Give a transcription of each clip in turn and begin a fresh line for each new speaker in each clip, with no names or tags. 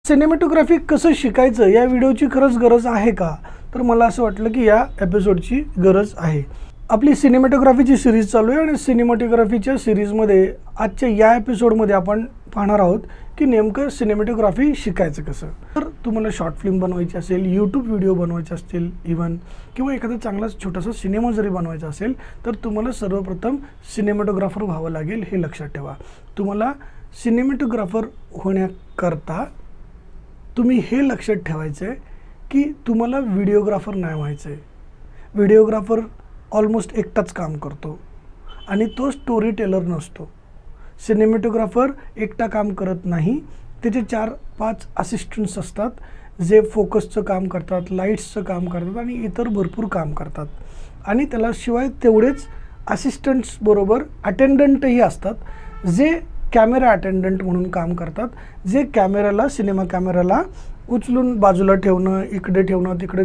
Cinematography कसं शिकायचं या व्हिडिओची खरंच गरज आहे का? तर मला असं वाटलं की या एपिसोडची गरज आहे। आपली सिनेमॅटोग्राफीची सीरीज चालू आहे आणि सिनेमॅटोग्राफीच्या सीरीजमध्ये आजच्या या एपिसोडमध्ये आपण पाहणार आहोत की नेमकं सिनेमॅटोग्राफी शिकायचं कसं। तर तुम्हाला शॉर्ट फिल्म बनवायची असेल, यूट्यूब व्हिडिओ बनवायचे असतील इवन, किंवा एखादा चांगला छोटासा सिनेमा जरी बनवायचा असेल तर तुम्हाला सर्वप्रथम सिनेमॅटोग्राफर व्हावं लागेल, हे लक्षात ठेवा। तुम्हाला सिनेमॅटोग्राफर होण्याकरता तुम्ही हे लक्षात ठेवायचं आहे की तुम्हाला व्हिडिओग्राफर नाही व्हायचं आहे। व्हिडिओग्राफर ऑलमोस्ट एकटाच काम करतो आणि तो स्टोरी टेलर नसतो। सिनेमॅटोग्राफर एकटा काम करत नाही, त्याचे 4-5 असिस्टंट्स असतात जे फोकसचं काम करतात, लाईट्सचं काम करतात आणि इतर भरपूर काम करतात। आणि त्याला शिवाय तेवढेच असिस्टंट्स बरोबर अटेंडंटही असतात जे कॅमेरा अटेंडंट म्हणून काम करतात, जे कॅमेराला, सिनेमा कॅमेराला उचलून बाजूला ठेवणं, इकडे ठेवणं, तिकडे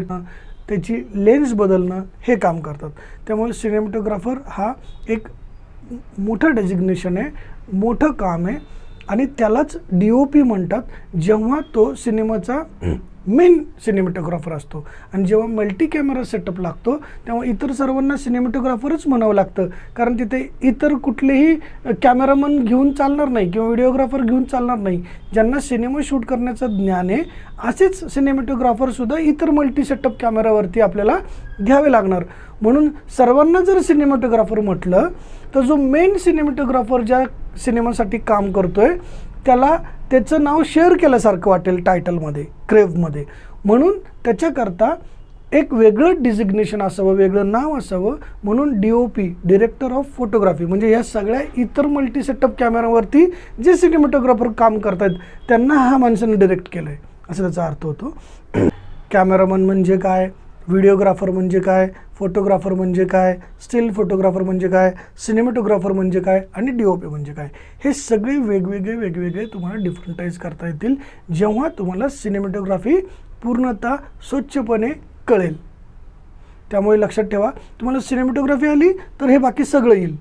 त्याची लेन्स बदलणं हे काम करतात। त्यामुळे सिनेमॅटोग्राफर हा एक मोठं डेजिग्नेशन आहे, मोठं काम आहे आणि त्यालाच DOP म्हणतात जेव्हा तो सिनेमाचा मेन सिनेमॅटोग्राफर असतो। आणि जेव्हा मल्टी कॅमेरा सेटअप लागतो तेव्हा इतर सर्वांना सिनेमॅटोग्राफरच म्हणावं लागतं, कारण तिथे इतर कुठलेही कॅमेरामन घेऊन चालणार नाही किंवा व्हिडिओग्राफर घेऊन चालणार नाही। ज्यांना सिनेमा शूट करण्याचं ज्ञान आहे असेच सिनेमॅटोग्राफरसुद्धा इतर मल्टी सेटअप कॅमेरावरती आपल्याला घ्यावे लागणार। म्हणून सर्वांना जर सिनेमॅटोग्राफर म्हटलं तर जो मेन सिनेमॅटोग्राफर ज्या सिनेमासाठी काम करतोय त्याला त्याचं नाव शेअर केल्यासारखं वाटेल टायटलमध्ये, क्रेवमध्ये। म्हणून त्याच्याकरता एक वेगळं डिजिग्नेशन असावं, वेगळं नाव असावं, म्हणून DOP, डिरेक्टर ऑफ फोटोग्राफी, म्हणजे या सगळ्या इतर मल्टी सेटअप कॅमेरावरती जे सिनेमॅटोग्राफर काम करतात त्यांना हा माणसाने डिरेक्ट केलं आहे असं त्याचा अर्थ होतो। कॅमेरामन म्हणजे काय, व्हिडिओग्राफर म्हणजे काय, फोटोग्राफर म्हणजे काय, स्टिल फोटोग्राफर म्हणजे काय, सिनेमॅटोग्राफर म्हणजे काय आणि DOP म्हणजे काय, हे सगळे वेगवेगळे तुम्हाला डिफरंटाईज करता येतील जेव्हा तुम्हाला सिनेमॅटोग्राफी पूर्णतः स्वच्छपणे कळेल। त्यामुळे लक्षात ठेवा, तुम्हाला सिनेमॅटोग्राफी आली तर हे बाकी सगळं येईल।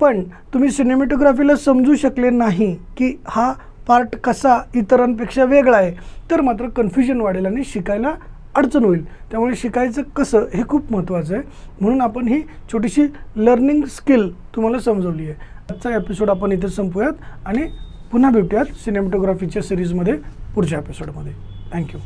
पण तुम्ही सिनेमॅटोग्राफीला समजू शकले नाही की हा पार्ट कसा इतरांपेक्षा वेगळा आहे तर मात्र कन्फ्युजन वाढेल आणि शिकायला अडचण होईल। त्यामुळे शिकायचं कसं हे खूप महत्त्वाचं आहे, म्हणून आपण ही छोटीशी लर्निंग स्किल तुम्हाला समजवली आहे। आजचा एपिसोड आपण इथे संपवूयात आणि पुन्हा भेटूयात सिनेमॅटोग्राफीच्या सिरीजमध्ये पुढच्या एपिसोडमध्ये। थँक्यू।